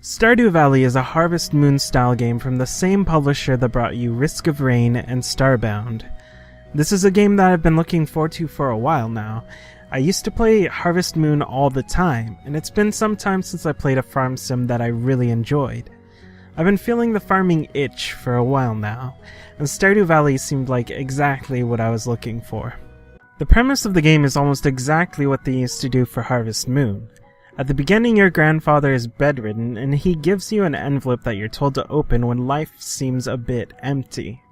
Stardew Valley is a Harvest Moon style game from the same publisher that brought you Risk of Rain and Starbound. This is a game that I've been looking forward to for a while now. I used to play Harvest Moon all the time, and it's been some time since I played a farm sim that I really enjoyed. I've been feeling the farming itch for a while now, and Stardew Valley seemed like exactly what I was looking for. The premise of the game is almost exactly what they used to do for Harvest Moon. At the beginning, your grandfather is bedridden, and he gives you an envelope that you're told to open when life seems a bit empty.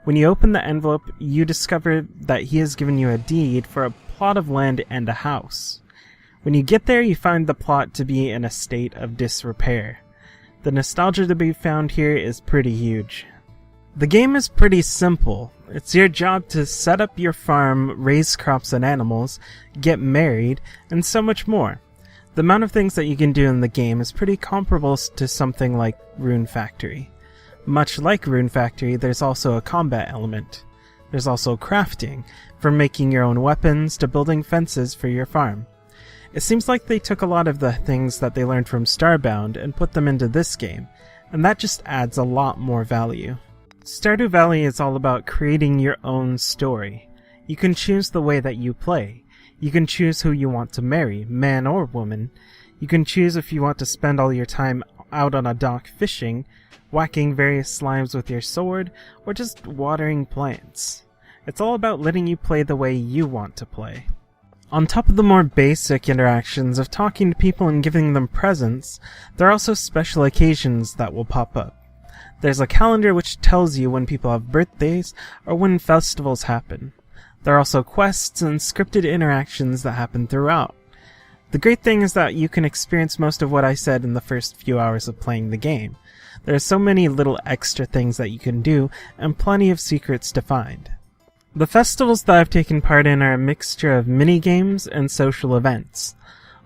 When you open the envelope, you discover that he has given you a deed for a plot of land and a house. When you get there, you find the plot to be in a state of disrepair. The nostalgia to be found here is pretty huge. The game is pretty simple. It's your job to set up your farm, raise crops and animals, get married, and so much more. The amount of things that you can do in the game is pretty comparable to something like Rune Factory. Much like Rune Factory, there's also a combat element. There's also crafting, from making your own weapons to building fences for your farm. It seems like they took a lot of the things that they learned from Starbound and put them into this game, and that just adds a lot more value. Stardew Valley is all about creating your own story. You can choose the way that you play. You can choose who you want to marry, man or woman. You can choose if you want to spend all your time out on a dock fishing, whacking various slimes with your sword, or just watering plants. It's all about letting you play the way you want to play. On top of the more basic interactions of talking to people and giving them presents, there are also special occasions that will pop up. There's a calendar which tells you when people have birthdays or when festivals happen. There are also quests and scripted interactions that happen throughout. The great thing is that you can experience most of what I said in the first few hours of playing the game. There are so many little extra things that you can do, and plenty of secrets to find. The festivals that I've taken part in are a mixture of mini-games and social events.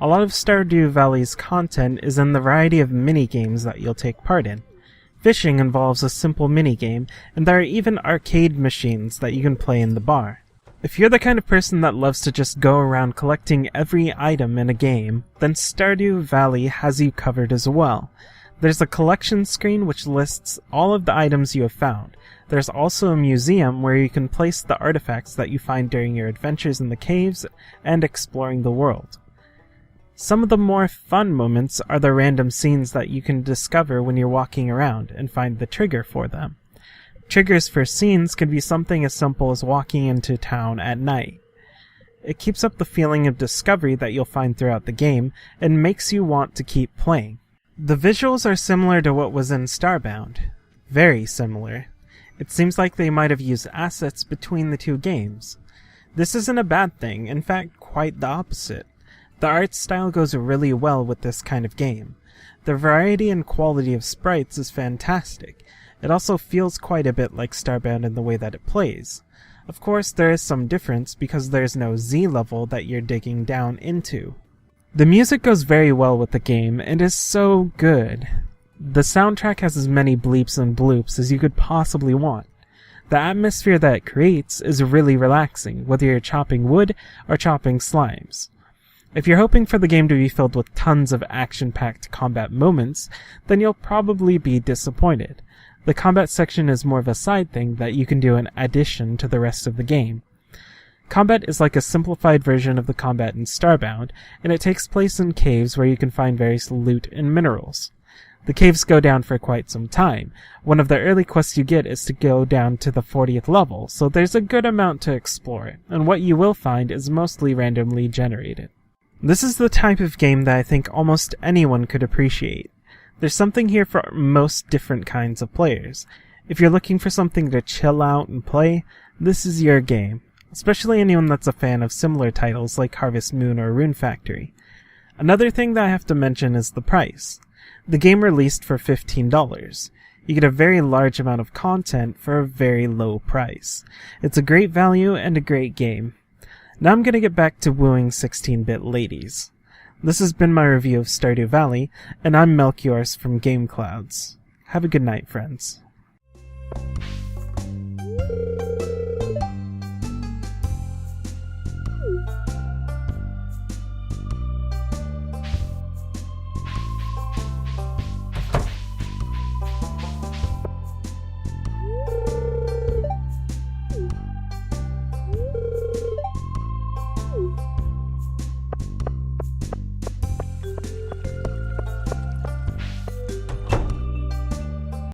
A lot of Stardew Valley's content is in the variety of mini-games that you'll take part in. Fishing involves a simple mini-game, and there are even arcade machines that you can play in the bar. If you're the kind of person that loves to just go around collecting every item in a game, then Stardew Valley has you covered as well. There's a collection screen which lists all of the items you have found. There's also a museum where you can place the artifacts that you find during your adventures in the caves and exploring the world. Some of the more fun moments are the random scenes that you can discover when you're walking around and find the trigger for them. Triggers for scenes could be something as simple as walking into town at night. It keeps up the feeling of discovery that you'll find throughout the game and makes you want to keep playing. The visuals are similar to what was in Starbound. Very similar. It seems like they might have used assets between the two games. This isn't a bad thing, in fact, quite the opposite. The art style goes really well with this kind of game. The variety and quality of sprites is fantastic. It also feels quite a bit like Starbound in the way that it plays. Of course, there is some difference because there's no Z level that you're digging down into. The music goes very well with the game and is so good. The soundtrack has as many bleeps and bloops as you could possibly want. The atmosphere that it creates is really relaxing, whether you're chopping wood or chopping slimes. If you're hoping for the game to be filled with tons of action-packed combat moments, then you'll probably be disappointed. The combat section is more of a side thing that you can do in addition to the rest of the game. Combat is like a simplified version of the combat in Starbound, and it takes place in caves where you can find various loot and minerals. The caves go down for quite some time. One of the early quests you get is to go down to the 40th level, so there's a good amount to explore, and what you will find is mostly randomly generated. This is the type of game that I think almost anyone could appreciate. There's something here for most different kinds of players. If you're looking for something to chill out and play, this is your game, especially anyone that's a fan of similar titles like Harvest Moon or Rune Factory. Another thing that I have to mention is the price. The game released for $15. You get a very large amount of content for a very low price. It's a great value and a great game. Now I'm gonna get back to wooing 16-bit ladies. This has been my review of Stardew Valley, and I'm Melchiors from Game Clouds. Have a good night, friends.